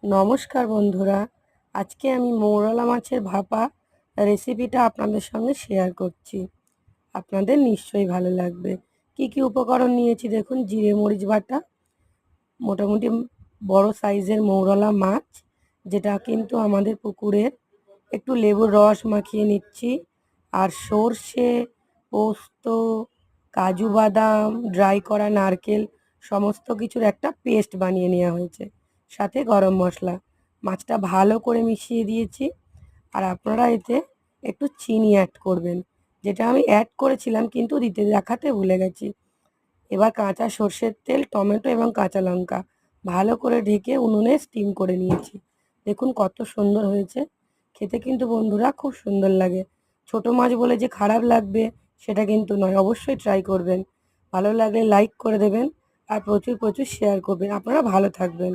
নমস্কার বন্ধুরা, আজকে আমি মৌরলা মাছের ভাপা রেসিপিটা আপনাদের সঙ্গে শেয়ার করছি। আপনাদের নিশ্চয়ই ভালো লাগবে। কি কি উপকরণ নিয়েছি দেখুন। জিরে মরিচ বাটা, মোটামুটি বড় সাইজের মৌরলা মাছ, যেটা কিন্তু আমাদের পুকুরের। একটু লেবুর রস মাখিয়ে নিচ্ছি। আর সর্ষে, পোস্ত, কাজু বাদাম, ড্রাই করা নারকেল সমস্ত কিছুর একটা পেস্ট বানিয়ে নেওয়া হয়েছে, সাথে গরম মশলা। মাছটা ভালো করে মিশিয়ে দিয়েছি। আর আপনারা এতে একটু চিনি অ্যাড করবেন, যেটা আমি অ্যাড করেছিলাম কিন্তু দেখাতে ভুলে গেছি। এবার কাঁচা সর্ষের তেল, টমেটো এবং কাঁচা লঙ্কা ভালো করে ঢেকে উনুনে স্টিম করে নিয়েছি। দেখুন কত সুন্দর হয়েছে। খেতে কিন্তু বন্ধুরা খুব সুন্দর লাগে। ছোট মাছ বলে যে খারাপ লাগবে সেটা কিন্তু নয়, অবশ্যই ট্রাই করবেন। ভালো লাগলে লাইক করে দেবেন আর প্রচুর প্রচুর শেয়ার করবেন। আপনারা ভালো থাকবেন।